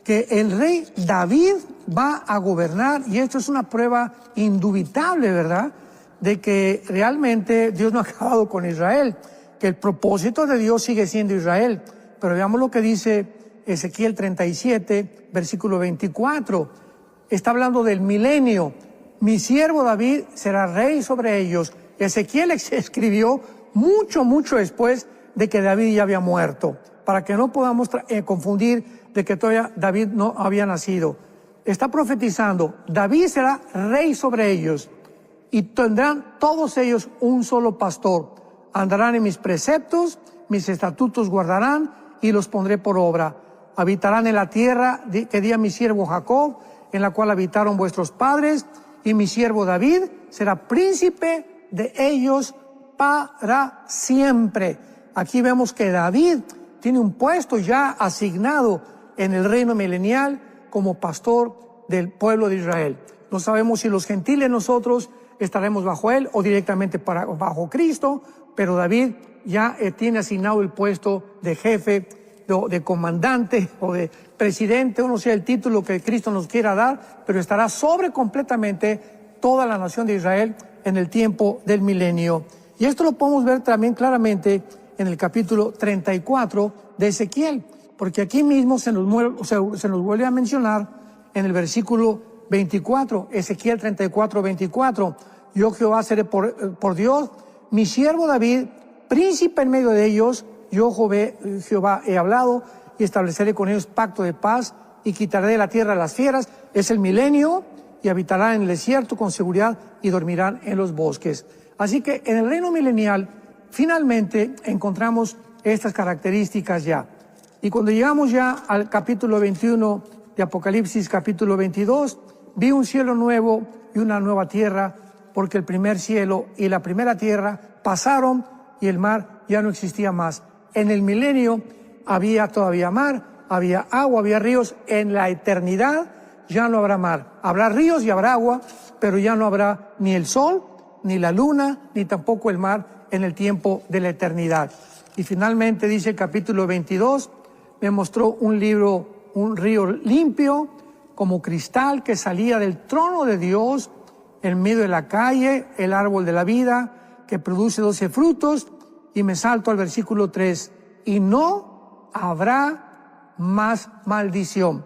que el rey David va a gobernar, y esto es una prueba indubitable, ¿verdad?, de que realmente Dios no ha acabado con Israel, que el propósito de Dios sigue siendo Israel. pero veamos lo que dice Ezequiel 37, versículo 24. Está hablando del milenio. Mi siervo David será rey sobre ellos. Ezequiel escribió mucho después de que David ya había muerto, para que no podamos confundir de que todavía David no había nacido. Está profetizando, David será rey sobre ellos y tendrán todos ellos un solo pastor. Andarán en mis preceptos, mis estatutos guardarán y los pondré por obra. Habitarán en la tierra que di a mi siervo Jacob, en la cual habitaron vuestros padres, y mi siervo David será príncipe de ellos para siempre. Aquí vemos que David tiene un puesto ya asignado en el reino milenial como pastor del pueblo de Israel. No sabemos si los gentiles nosotros estaremos bajo él o directamente bajo Cristo, pero David ya tiene asignado el puesto de jefe, de comandante o de presidente, o no sé el título que Cristo nos quiera dar, pero estará sobre completamente toda la nación de Israel en el tiempo del milenio. Y esto lo podemos ver también claramente en el capítulo 34 de Ezequiel, porque aquí mismo se nos vuelve a mencionar en el versículo 24, Ezequiel 34, 24. Yo Jehová seré por Dios, mi siervo David, príncipe en medio de ellos, yo Jehová he hablado y estableceré con ellos pacto de paz y quitaré de la tierra las fieras. Es el milenio y habitarán en el desierto con seguridad y dormirán en los bosques. Así que en el reino milenial finalmente encontramos estas características ya. Y cuando llegamos ya al capítulo 21 de Apocalipsis, capítulo 22, vi un cielo nuevo y una nueva tierra, porque el primer cielo y la primera tierra pasaron y el mar ya no existía más. En el milenio había todavía mar, había agua, había ríos. En la eternidad ya no habrá mar. Habrá ríos y habrá agua, pero ya no habrá ni el sol, ni la luna, ni tampoco el mar en el tiempo de la eternidad. Y finalmente dice el capítulo 22, me mostró un río limpio como cristal que salía del trono de Dios en medio de la calle, el árbol de la vida que produce 12 frutos. Y me salto al versículo 3, y no habrá más maldición.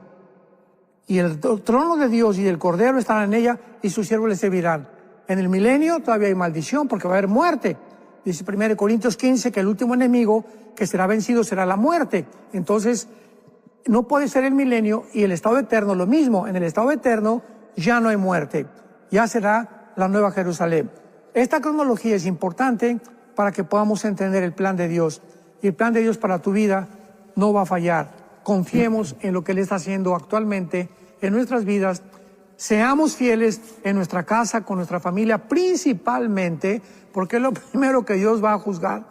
Y el trono de Dios y del Cordero estarán en ella y sus siervos le servirán. En el milenio todavía hay maldición porque va a haber muerte. Dice 1 Corintios 15 que el último enemigo que será vencido será la muerte. Entonces, no puede ser el milenio y el estado eterno lo mismo. En el estado eterno ya no hay muerte. Ya será la nueva Jerusalén. Esta cronología es importante para que podamos entender el plan de Dios. Y el plan de Dios para tu vida no va a fallar. Confiemos en lo que Él está haciendo actualmente en nuestras vidas. Seamos fieles en nuestra casa, con nuestra familia, principalmente, porque es lo primero que Dios va a juzgar.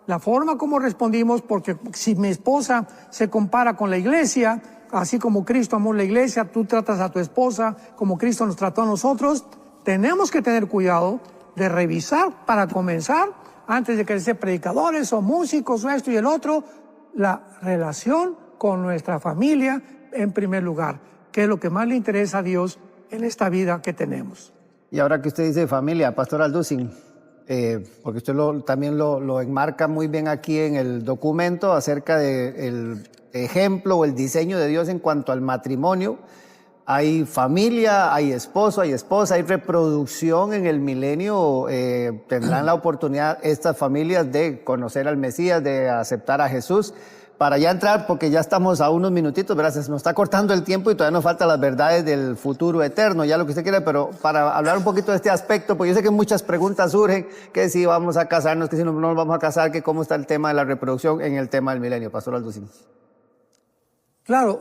La forma como respondimos, porque si mi esposa se compara con la iglesia, así como Cristo amó la iglesia, tú tratas a tu esposa como Cristo nos trató a nosotros, tenemos que tener cuidado de revisar para comenzar, antes de que sean predicadores o músicos o esto y el otro, la relación con nuestra familia en primer lugar, que es lo que más le interesa a Dios en esta vida que tenemos. Y ahora que usted dice familia, Pastor Alducin, porque usted también lo enmarca muy bien aquí en el documento acerca del ejemplo o el diseño de Dios en cuanto al matrimonio. Hay familia, hay esposo, hay esposa, hay reproducción en el milenio. Tendrán la oportunidad estas familias de conocer al Mesías, de aceptar a Jesús. Para ya entrar, porque ya estamos a unos minutitos, ¿verdad? Se nos está cortando el tiempo y todavía nos faltan las verdades del futuro eterno, ya lo que usted quiera, pero para hablar un poquito de este aspecto, pues yo sé que muchas preguntas surgen, que si vamos a casarnos, que si no nos vamos a casar, que cómo está el tema de la reproducción en el tema del milenio. Pastor Alducin. Claro,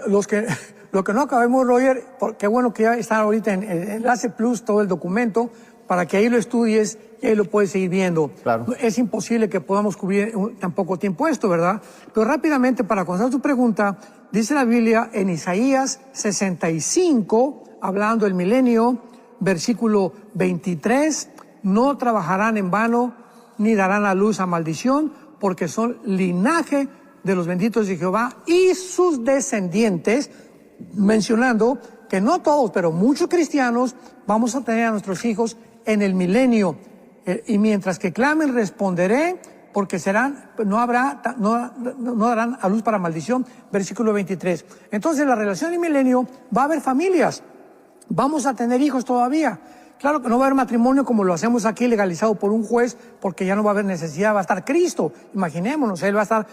lo que no acabemos, Roger, qué bueno que ya está ahorita en Enlace Plus todo el documento, para que ahí lo estudies y ahí lo puedes seguir viendo. Claro. Es imposible que podamos cubrir en tan poco tiempo esto, ¿verdad? Pero rápidamente, para contestar tu pregunta, dice la Biblia en Isaías 65, hablando del milenio, versículo 23, no trabajarán en vano, ni darán a luz a maldición, porque son linaje de los benditos de Jehová y sus descendientes, mencionando que no todos, pero muchos cristianos vamos a tener a nuestros hijos en el milenio. Y mientras que clamen, responderé, porque no darán a luz para maldición, versículo 23. Entonces, en la relación del milenio va a haber familias, vamos a tener hijos todavía. Claro que no va a haber matrimonio como lo hacemos aquí, legalizado por un juez, porque ya no va a haber necesidad, va a estar Cristo. Imaginémonos, Él va a estar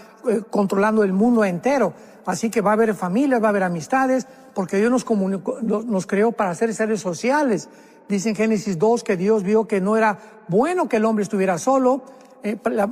controlando el mundo entero. Así que va a haber familias, va a haber amistades, porque Dios nos creó para ser seres sociales. Dice en Génesis 2 que Dios vio que no era bueno que el hombre estuviera solo.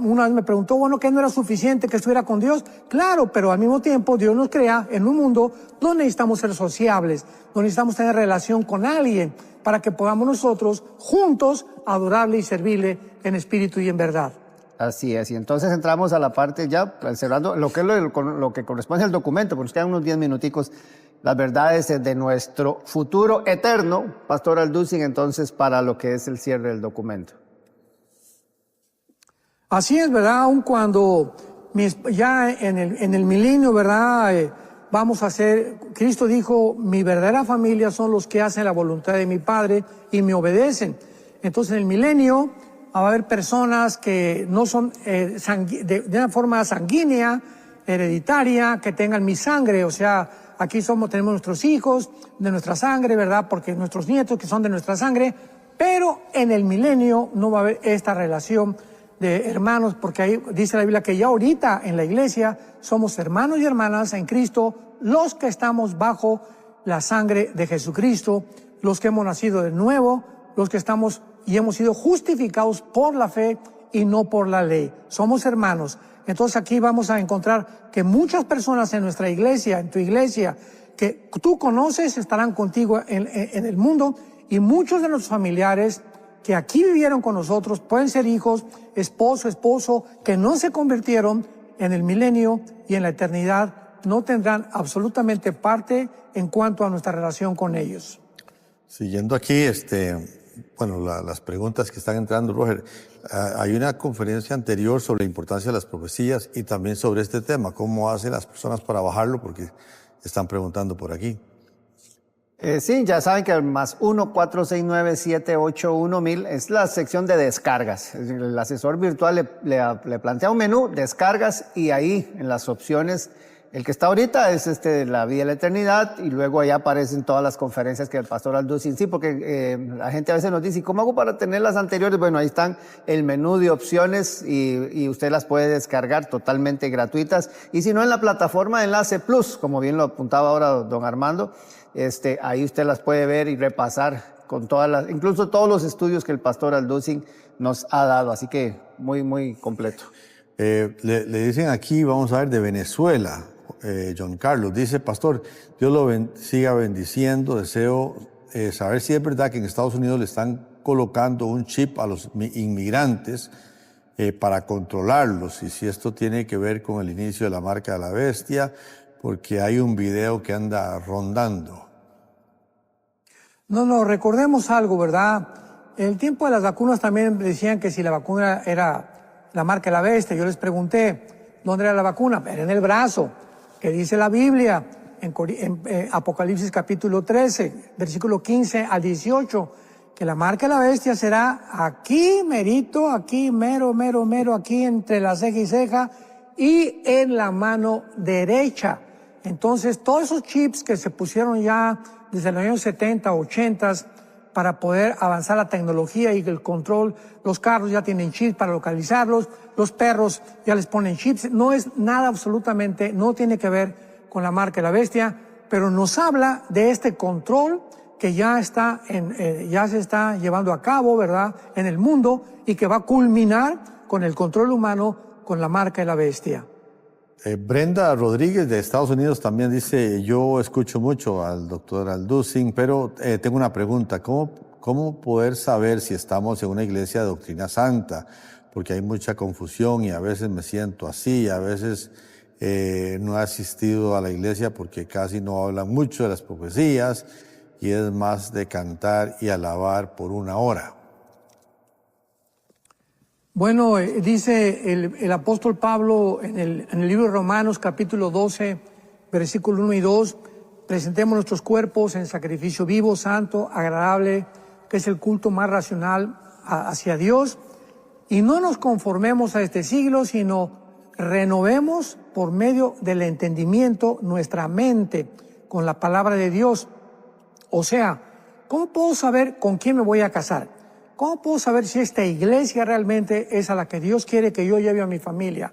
Una vez me preguntó, bueno, que no era suficiente que estuviera con Dios. Claro, pero al mismo tiempo Dios nos crea en un mundo donde necesitamos ser sociables, donde necesitamos tener relación con alguien, para que podamos nosotros juntos adorarle y servirle en espíritu y en verdad. Así es, y entonces entramos a la parte ya, cerrando lo que es lo que corresponde al documento, porque nos quedan unos 10 minuticos, las verdades de nuestro futuro eterno, Pastor Alducin, entonces para lo que es el cierre del documento. Así es, ¿verdad? Aun cuando ya en el milenio, ¿verdad? Vamos a hacer, Cristo dijo, mi verdadera familia son los que hacen la voluntad de mi Padre y me obedecen. Entonces en el milenio va a haber personas que no son de una forma sanguínea, hereditaria, que tengan mi sangre, o sea, aquí tenemos nuestros hijos de nuestra sangre, ¿verdad? Porque nuestros nietos que son de nuestra sangre, pero en el milenio no va a haber esta relación de hermanos, porque ahí dice la Biblia que ya ahorita en la iglesia somos hermanos y hermanas en Cristo, los que estamos bajo la sangre de Jesucristo, los que hemos nacido de nuevo, los que estamos y hemos sido justificados por la fe y no por la ley. Somos hermanos. Entonces aquí vamos a encontrar que muchas personas en nuestra iglesia, en tu iglesia, que tú conoces, estarán contigo en el mundo, y muchos de nuestros familiares que aquí vivieron con nosotros pueden ser hijos, esposo, que no se convirtieron en el milenio y en la eternidad, no tendrán absolutamente parte en cuanto a nuestra relación con ellos. Siguiendo aquí, las preguntas que están entrando, Roger, hay una conferencia anterior sobre la importancia de las profecías y también sobre este tema. ¿Cómo hacen las personas para bajarlo? Porque están preguntando por aquí. Sí, ya saben que el +1 469-781-1000 es la sección de descargas. El asesor virtual le plantea un menú, descargas, y ahí en las opciones, el que está ahorita es la vida de la eternidad, y luego ahí aparecen todas las conferencias que el pastor Alducin, sí, porque la gente a veces nos dice, ¿cómo hago para tener las anteriores? Bueno, ahí están el menú de opciones y usted las puede descargar totalmente gratuitas, y si no, en la plataforma Enlace Plus, como bien lo apuntaba ahora don Armando, ahí usted las puede ver y repasar con incluso todos los estudios que el pastor Alducin nos ha dado, así que muy, muy completo. Le dicen aquí, vamos a ver, de Venezuela, John Carlos, dice, pastor, Dios lo siga bendiciendo, deseo saber si es verdad que en Estados Unidos le están colocando un chip a los inmigrantes para controlarlos, y si esto tiene que ver con el inicio de la marca de la bestia, porque hay un video que anda rondando. No, recordemos algo, ¿verdad? En el tiempo de las vacunas también decían que si la vacuna era la marca de la bestia. Yo les pregunté, ¿dónde era la vacuna? Era en el brazo. ¿Qué dice la Biblia? En Apocalipsis capítulo 13, versículo 15 al 18, que la marca de la bestia será aquí, merito, aquí, mero, aquí entre la ceja y ceja y en la mano derecha. Entonces, todos esos chips que se pusieron ya desde los años 70, 80, para poder avanzar la tecnología y el control, los carros ya tienen chips para localizarlos, los perros ya les ponen chips, no es nada absolutamente, no tiene que ver con la marca de la bestia, pero nos habla de este control que ya se está llevando a cabo, ¿verdad?, en el mundo, y que va a culminar con el control humano con la marca de la bestia. Brenda Rodríguez de Estados Unidos también dice, yo escucho mucho al doctor Alducin, pero tengo una pregunta, ¿cómo poder saber si estamos en una iglesia de doctrina santa? Porque hay mucha confusión y a veces me siento así, a veces no he asistido a la iglesia porque casi no hablan mucho de las profecías y es más de cantar y alabar por una hora. Bueno, dice el apóstol Pablo en el libro de Romanos, capítulo 12, versículo 1 y 2, presentemos nuestros cuerpos en sacrificio vivo, santo, agradable, que es el culto más racional hacia Dios. Y no nos conformemos a este siglo, sino renovemos por medio del entendimiento nuestra mente con la palabra de Dios. O sea, ¿cómo puedo saber con quién me voy a casar? ¿Cómo puedo saber si esta iglesia realmente es a la que Dios quiere que yo lleve a mi familia?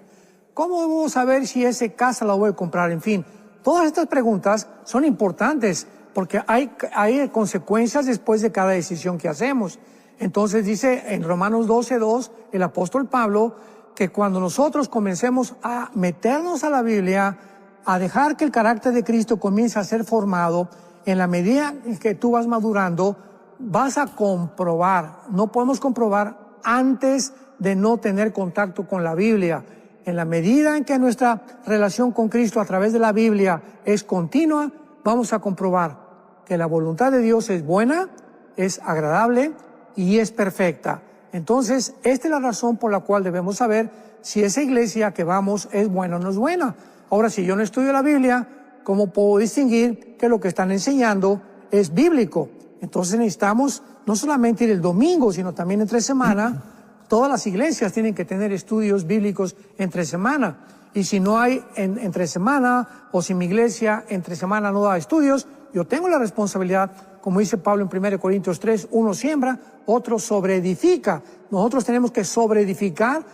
¿Cómo debo saber si esa casa la voy a comprar? En fin, todas estas preguntas son importantes porque hay consecuencias después de cada decisión que hacemos. Entonces dice en Romanos 12:2 el apóstol Pablo que cuando nosotros comencemos a meternos a la Biblia, a dejar que el carácter de Cristo comience a ser formado, en la medida en que tú vas madurando, vas a comprobar. No podemos comprobar antes de no tener contacto con la Biblia. En la medida en que nuestra relación con Cristo a través de la Biblia es continua, vamos a comprobar que la voluntad de Dios es buena, es agradable y es perfecta. Entonces, esta es la razón por la cual debemos saber si esa iglesia que vamos es buena o no es buena. Ahora, si yo no estudio la Biblia, ¿cómo puedo distinguir que lo que están enseñando es bíblico? Entonces necesitamos no solamente ir el domingo, sino también entre semana. Todas las iglesias tienen que tener estudios bíblicos entre semana. Y si no hay entre semana, o si mi iglesia entre semana no da estudios, yo tengo la responsabilidad, como dice Pablo en 1 Corintios 3, uno siembra, otro sobreedifica. Nosotros tenemos que sobreedificar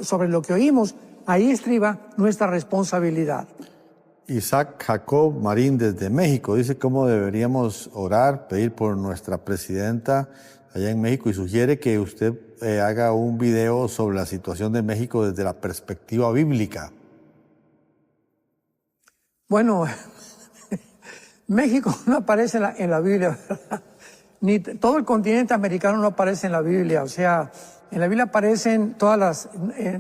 sobre lo que oímos. Ahí estriba nuestra responsabilidad. Isaac Jacob Marín desde México dice cómo deberíamos orar, pedir por nuestra presidenta allá en México y sugiere que usted haga un video sobre la situación de México desde la perspectiva bíblica. Bueno, México no aparece en la Biblia, ¿verdad? Ni todo el continente americano no aparece en la Biblia. O sea, en la Biblia aparecen todas las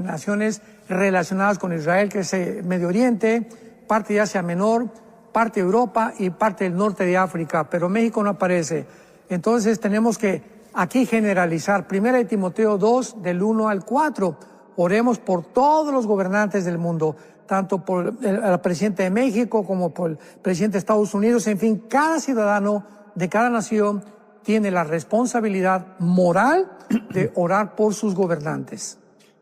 naciones relacionadas con Israel, que es Medio Oriente, parte de Asia Menor, parte de Europa y parte del norte de África, pero México no aparece. Entonces tenemos que aquí generalizar. 1 Timoteo 2, del 1 al 4. Oremos por todos los gobernantes del mundo, tanto por el presidente de México como por el presidente de Estados Unidos. En fin, cada ciudadano de cada nación tiene la responsabilidad moral de orar por sus gobernantes.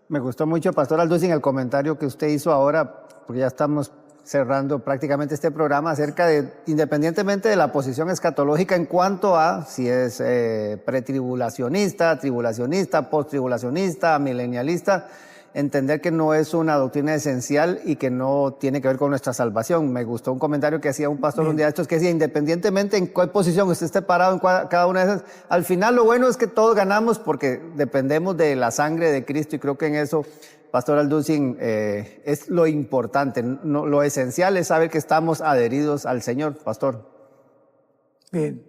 Me gustó mucho, Pastor Alducin, el comentario que usted hizo ahora, porque ya estamos cerrando prácticamente este programa, acerca de, independientemente de la posición escatológica en cuanto a si es pretribulacionista, tribulacionista, posttribulacionista, milenialista, entender que no es una doctrina esencial y que no tiene que ver con nuestra salvación. Me gustó un comentario que hacía un pastor un día de estos que decía, independientemente en cuál posición usted esté parado en cada una de esas, al final lo bueno es que todos ganamos porque dependemos de la sangre de Cristo, y creo que en eso, Pastor Alducin, es lo importante. No, lo esencial es saber que estamos adheridos al Señor, Pastor. Bien,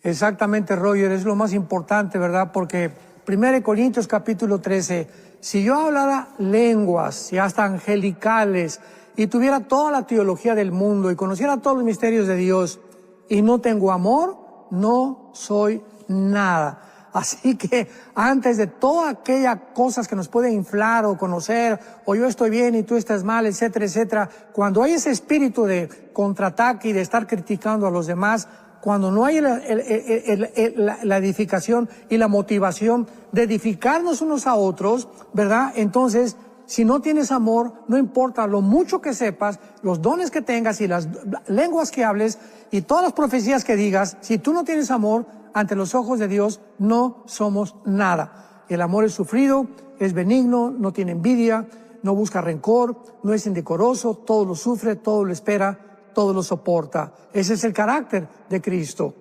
exactamente, Roger, es lo más importante, ¿verdad? Porque 1 Corintios capítulo 13, si yo hablara lenguas y hasta angelicales y tuviera toda la teología del mundo y conociera todos los misterios de Dios y no tengo amor, no soy nada. Así que antes de todas aquellas cosas que nos pueden inflar o conocer, o yo estoy bien y tú estás mal, etcétera, etcétera, cuando hay ese espíritu de contraataque y de estar criticando a los demás, cuando no hay la edificación y la motivación de edificarnos unos a otros, ¿verdad? Entonces, si no tienes amor, no importa lo mucho que sepas, los dones que tengas y las lenguas que hables y todas las profecías que digas, si tú no tienes amor, ante los ojos de Dios no somos nada. El amor es sufrido, es benigno, no tiene envidia, no busca rencor, no es indecoroso, todo lo sufre, todo lo espera, todo lo soporta. Ese es el carácter de Cristo.